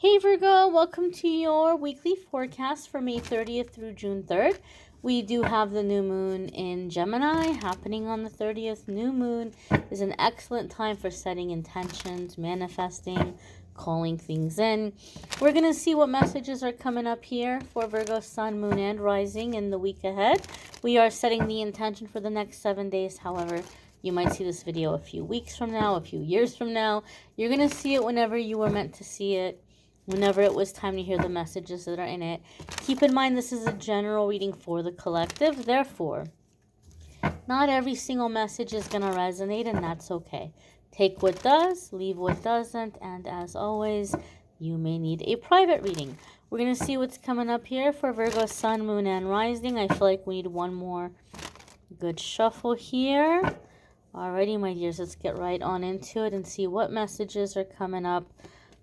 Hey Virgo, welcome to your weekly forecast for May 30th through June 3rd. We do have the new moon in Gemini happening on the 30th. New moon is an excellent time for setting intentions, manifesting, calling things in. We're going to see what messages are coming up here for Virgo, Sun, Moon, and Rising in the week ahead. We are setting the intention for the next 7 days. However, you might see this video a few weeks from now, a few years from now. You're going to see it whenever you were meant to see it. Whenever it was time to hear the messages that are in it. Keep in mind this is a general reading for the collective. Therefore, not every single message is going to resonate, and that's okay. Take what does, leave what doesn't, and as always, you may need a private reading. We're going to see what's coming up here for Virgo, Sun, Moon, and Rising. I feel like we need one more good shuffle here. Alrighty, my dears, let's get right on into it and see what messages are coming up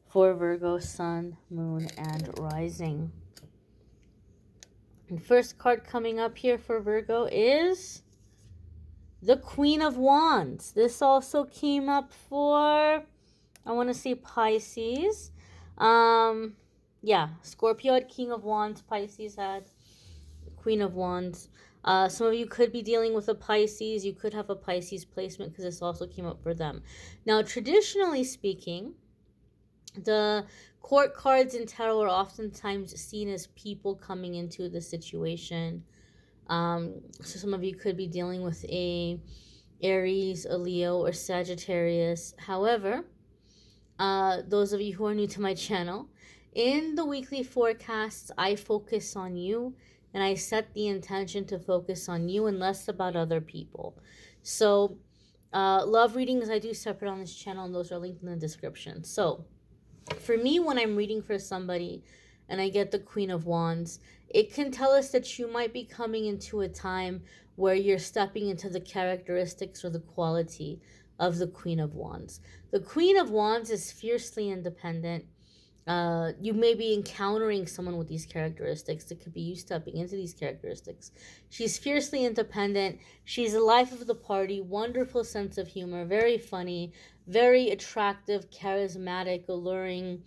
for Virgo, Sun, Moon, and Rising. And first card coming up here for Virgo is the Queen of Wands. This also came up for, I want to say Pisces. Scorpio had King of Wands. Pisces had Queen of Wands. Some of you could be dealing with a Pisces. You could have a Pisces placement because this also came up for them. Now, traditionally speaking, the court cards in tarot are oftentimes seen as people coming into the situation. So some of you could be dealing with a Aries, a Leo, or Sagittarius. However, those of you who are new to my channel, in the weekly forecasts, I focus on you, and I set the intention to focus on you and less about other people. So, love readings I do separate on this channel, and those are linked in the description. So, for me, when I'm reading for somebody and I get the Queen of Wands, it can tell us that you might be coming into a time where you're stepping into the characteristics or the quality of the Queen of Wands. The Queen of Wands is fiercely independent. You may be encountering someone with these characteristics. It could be you stepping into these characteristics. She's fiercely independent. She's the life of the party, wonderful sense of humor, very funny, very attractive, charismatic, alluring,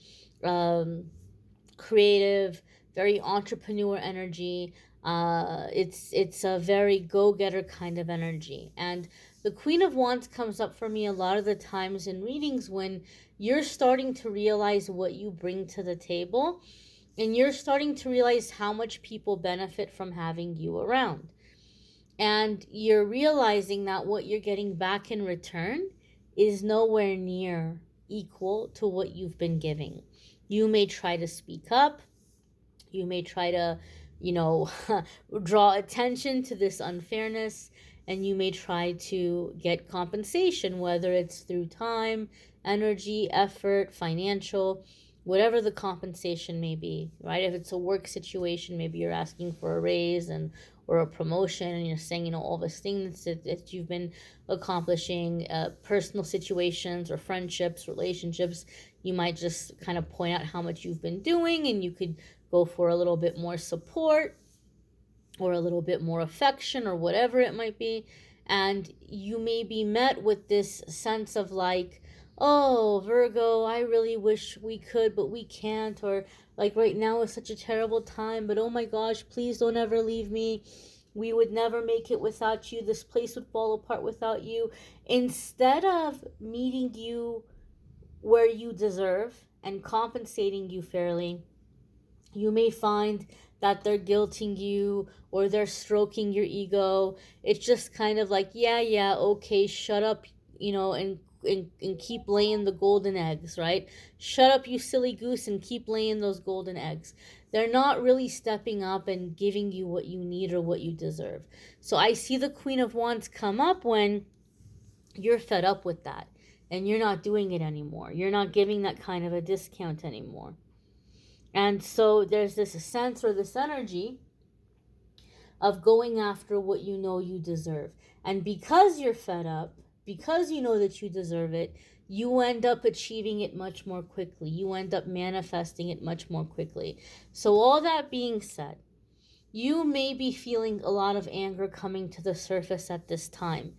creative, very entrepreneur energy. It's a very go-getter kind of energy. And the Queen of Wands comes up for me a lot of the times in readings when you're starting to realize what you bring to the table, and you're starting to realize how much people benefit from having you around. And you're realizing that what you're getting back in return is nowhere near equal to what you've been giving. You may try to speak up. You may try to, draw attention to this unfairness, and you may try to get compensation, whether it's through time, energy, effort, financial, whatever the compensation may be, right? If it's a work situation, maybe you're asking for a raise or a promotion, and you're saying, all this things that you've been accomplishing, personal situations or friendships, relationships, you might just kind of point out how much you've been doing, and you could go for a little bit more support or a little bit more affection or whatever it might be. And you may be met with this sense of like, oh, Virgo, I really wish we could, but we can't. Or like right now is such a terrible time, but oh my gosh, please don't ever leave me. We would never make it without you. This place would fall apart without you. Instead of meeting you where you deserve and compensating you fairly, you may find that they're guilting you or they're stroking your ego. It's just kind of like, yeah, okay, shut up, and keep laying the golden eggs, right? Shut up, you silly goose, and keep laying those golden eggs. They're not really stepping up and giving you what you need or what you deserve. So I see the Queen of Wands come up when you're fed up with that and you're not doing it anymore. You're not giving that kind of a discount anymore. And so there's this sense or this energy of going after what you know you deserve. And because you're fed up, because you know that you deserve it, you end up achieving it much more quickly. You end up manifesting it much more quickly. So all that being said, you may be feeling a lot of anger coming to the surface at this time.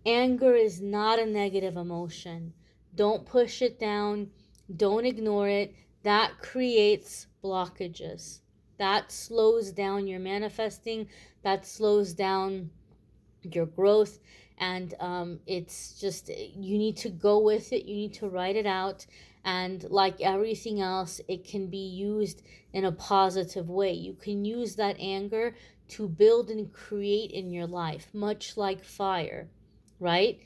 Anger is not a negative emotion. Don't push it down. Don't ignore it. that creates blockages. That slows down your manifesting, that slows down your growth. And it's just, you need to go with it, you need to write it out. And like everything else, it can be used in a positive way. You can use that anger to build and create in your life, much like fire, right?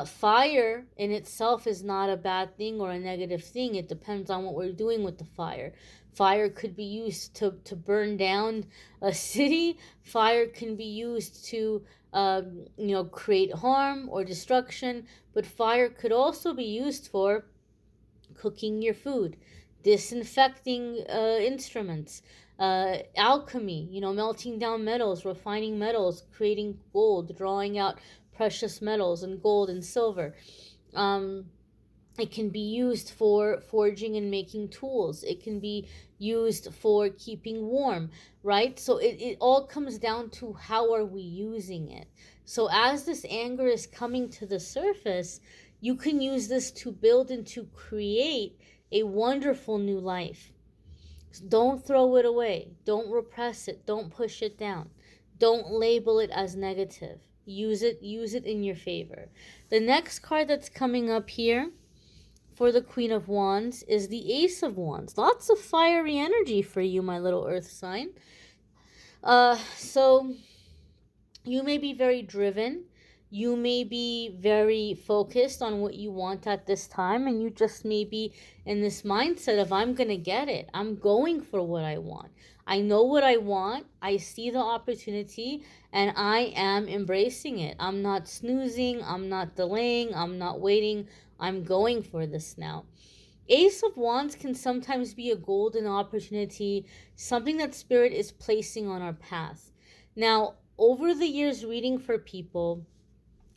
Fire in itself is not a bad thing or a negative thing. It depends on what we're doing with the fire. Fire could be used to burn down a city. Fire can be used to create harm or destruction. But fire could also be used for cooking your food, disinfecting instruments, alchemy, melting down metals, refining metals, creating gold, drawing out precious metals and gold and silver. Um, it can be used for forging and making tools. It can be used for keeping warm, right? So it all comes down to how are we using it. So as this anger is coming to the surface, you can use this to build and to create a wonderful new life. Don't throw it away. Don't repress it. Don't push it down. Don't label it as negative. Use it in your favor. The next card that's coming up here for the Queen of Wands is the Ace of Wands. Lots of fiery energy for you, my little earth sign. So you may be very driven. You may be very focused on what you want at this time, and you just may be in this mindset of, I'm going to get it. I'm going for what I want. I know what I want. I see the opportunity, and I am embracing it. I'm not snoozing. I'm not delaying. I'm not waiting. I'm going for this now. Ace of Wands can sometimes be a golden opportunity, something that Spirit is placing on our path. Now, over the years reading for people,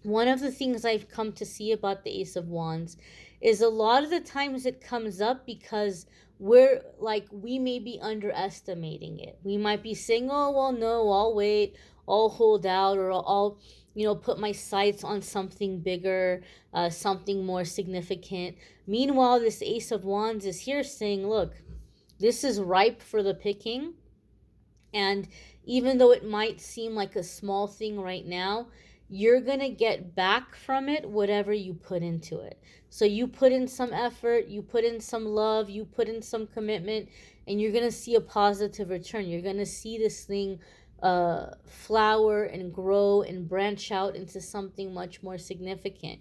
one of the things I've come to see about the Ace of Wands is a lot of the times it comes up because we may be underestimating it. We might be saying, oh, well, no, I'll wait, I'll hold out, or I'll put my sights on something bigger, something more significant. Meanwhile, this Ace of Wands is here saying, look, this is ripe for the picking. And even though it might seem like a small thing right now, you're going to get back from it whatever you put into it. So you put in some effort, you put in some love, you put in some commitment, and you're going to see a positive return. You're going to see this thing flower and grow and branch out into something much more significant.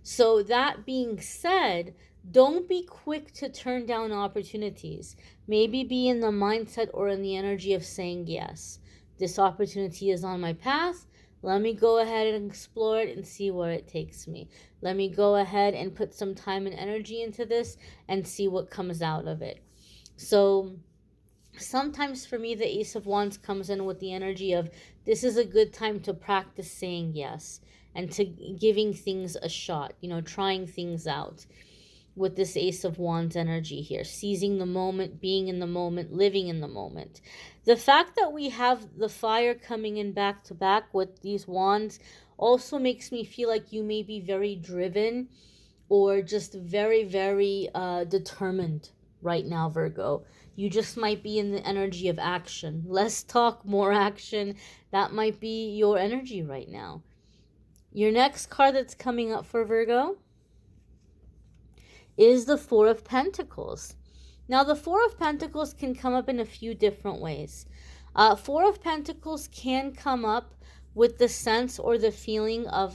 So that being said, don't be quick to turn down opportunities. Maybe be in the mindset or in the energy of saying, yes, this opportunity is on my path. Let me go ahead and explore it and see where it takes me. Let me go ahead and put some time and energy into this and see what comes out of it. So sometimes for me, the Ace of Wands comes in with the energy of, this is a good time to practice saying yes and to giving things a shot, trying things out. With this Ace of Wands energy here, seizing the moment, being in the moment, living in the moment. The fact that we have the fire coming in back to back with these wands also makes me feel like you may be very driven or just very, very determined right now, Virgo. You just might be in the energy of action. Less talk, more action. That might be your energy right now. Your next card that's coming up for Virgo is the Four of Pentacles. Now, the Four of Pentacles can come up in a few different ways. Four of Pentacles can come up with the sense or the feeling of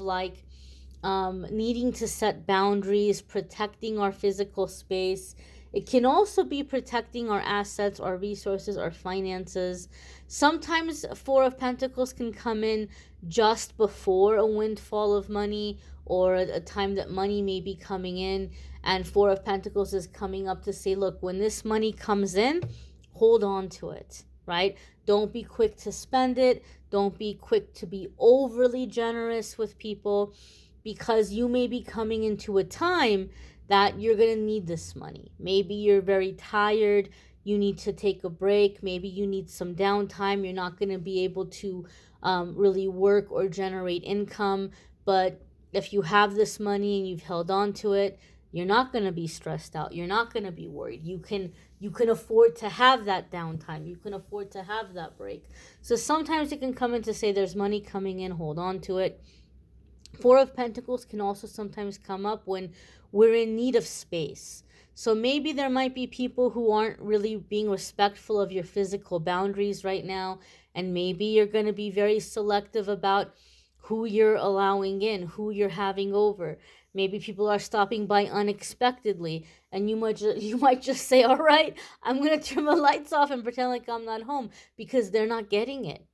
needing to set boundaries, protecting our physical space. It can also be protecting our assets, our resources, our finances. Sometimes Four of Pentacles can come in just before a windfall of money or a time that money may be coming in. And Four of Pentacles is coming up to say, look, when this money comes in, hold on to it, right? Don't be quick to spend it. Don't be quick to be overly generous with people, because you may be coming into a time that you're going to need this money. Maybe you're very tired. You need to take a break. Maybe you need some downtime. You're not going to be able to really work or generate income. But if you have this money and you've held on to it, You're not going to be stressed out. You're not going to be worried. You can afford to have that downtime. You can afford to have that break. So sometimes it can come in to say there's money coming in, hold on to it. Four of Pentacles can also sometimes come up when we're in need of space. So maybe there might be people who aren't really being respectful of your physical boundaries right now. And maybe you're going to be very selective about who you're allowing in, who you're having over. Maybe people are stopping by unexpectedly, and you might just say, "All right, I'm going to turn the lights off and pretend like I'm not home," because they're not getting it.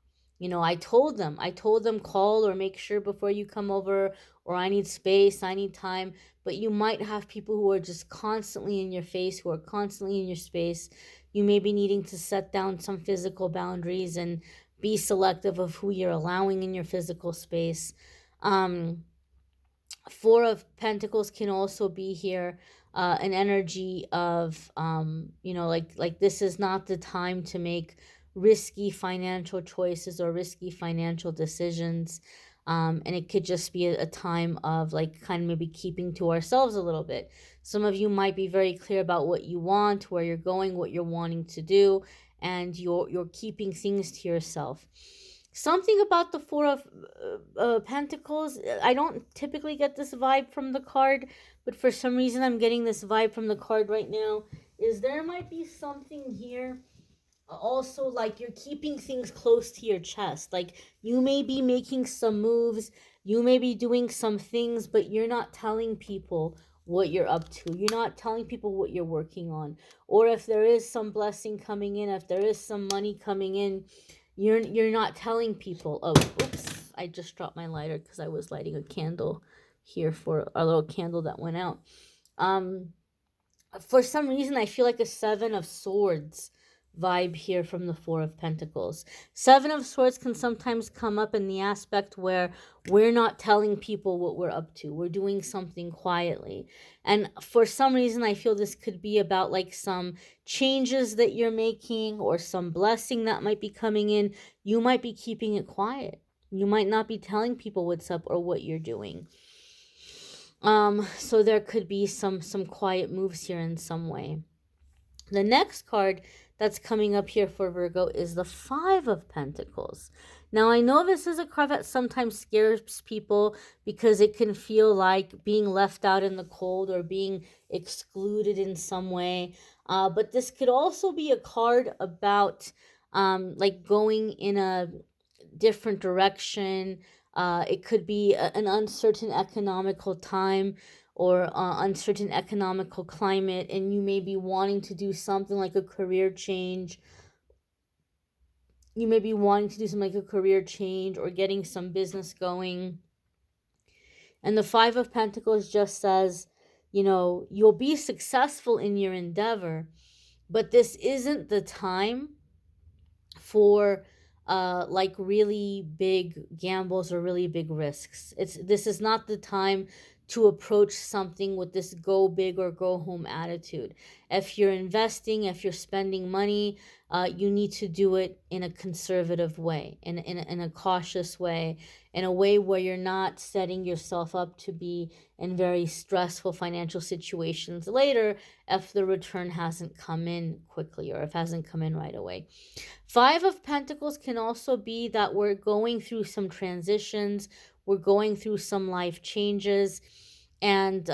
I told them call or make sure before you come over, or I need space, I need time. But you might have people who are just constantly in your face, who are constantly in your space. You may be needing to set down some physical boundaries and be selective of who you're allowing in your physical space. Um, Four of Pentacles can also be here, an energy of, like this is not the time to make risky financial choices or risky financial decisions. And it could just be a time of like kind of maybe keeping to ourselves a little bit. Some of you might be very clear about what you want, where you're going, what you're wanting to do, and you're keeping things to yourself. Something about the Four of Pentacles, I don't typically get this vibe from the card, but for some reason I'm getting this vibe from the card right now, is there might be something here also, like you're keeping things close to your chest. Like you may be making some moves, you may be doing some things, but you're not telling people what you're up to. You're not telling people what you're working on. Or if there is some blessing coming in, if there is some money coming in, you're not telling people. Oh, oops, I just dropped my lighter because I was lighting a candle here for a little candle that went out. Um for some reason I feel like a Seven of Swords vibe here from the Four of Pentacles. Seven of Swords can sometimes come up in the aspect where we're not telling people what we're up to. We're doing something quietly. And for some reason I feel this could be about like some changes that you're making or some blessing that might be coming in. You might be keeping it quiet. You might not be telling people what's up or what you're doing. So there could be some quiet moves here in some way. The next card that's coming up here for Virgo is the Five of Pentacles. Now, I know this is a card that sometimes scares people because it can feel like being left out in the cold or being excluded in some way. But this could also be a card about like going in a different direction. It could be an uncertain economical time or uncertain economical climate, and you may be wanting to do something like a career change. You may be wanting to do something like a career change or getting some business going. And the Five of Pentacles just says, you'll be successful in your endeavor, but this isn't the time for like really big gambles or really big risks. This is not the time to approach something with this go big or go home attitude. If you're investing, if you're spending money, you need to do it in a conservative way, in a cautious way, in a way where you're not setting yourself up to be in very stressful financial situations later if the return hasn't come in quickly or if it hasn't come in right away. Five of Pentacles can also be that we're going through some transitions, we're going through some life changes, and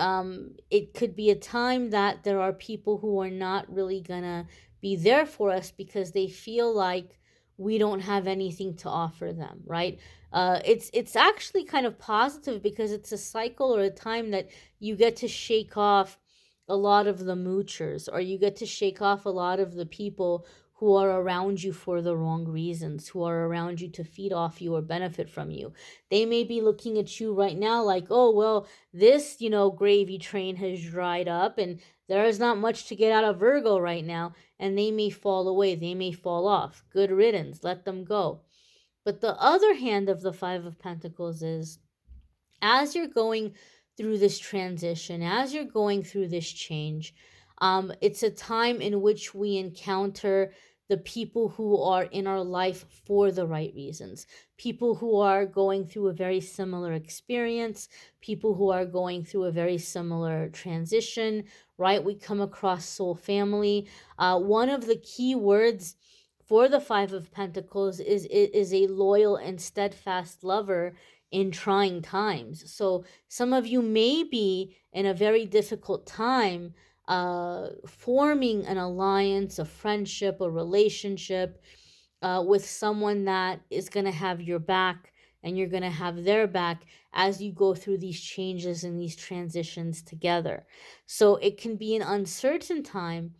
it could be a time that there are people who are not really gonna be there for us because they feel like we don't have anything to offer them, right? It's actually kind of positive because it's a cycle or a time that you get to shake off a lot of the moochers, or you get to shake off a lot of the people who are around you for the wrong reasons, who are around you to feed off you or benefit from you. They may be looking at you right now like, oh, well, this, gravy train has dried up and there is not much to get out of Virgo right now. And they may fall away. They may fall off. Good riddance. Let them go. But the other hand of the Five of Pentacles is, as you're going through this transition, as you're going through this change, it's a time in which we encounter the people who are in our life for the right reasons, people who are going through a very similar experience, people who are going through a very similar transition, right? We come across soul family. One of the key words for the Five of Pentacles is a loyal and steadfast lover in trying times. So some of you may be in a very difficult time forming an alliance, a friendship, a relationship with someone that is going to have your back and you're going to have their back as you go through these changes and these transitions together. So it can be an uncertain time,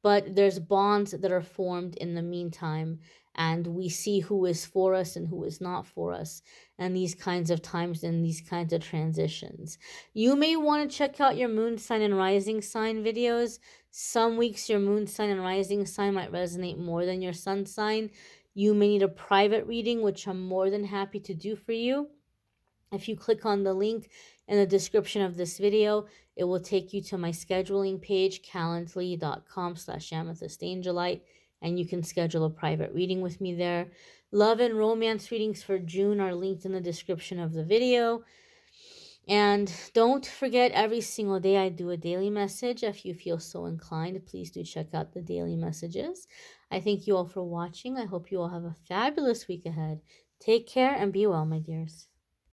but there's bonds that are formed in the meantime, and we see who is for us and who is not for us, and these kinds of times and these kinds of transitions. You may want to check out your moon sign and rising sign videos. Some weeks your moon sign and rising sign might resonate more than your sun sign. You may need a private reading, which I'm more than happy to do for you. If you click on the link in the description of this video, it will take you to my scheduling page, calendly.com/amethystangelite, and you can schedule a private reading with me there. Love and romance readings for June are linked in the description of the video. And don't forget, every single day I do a daily message. If you feel so inclined, please do check out the daily messages. I thank you all for watching. I hope you all have a fabulous week ahead. Take care and be well, my dears.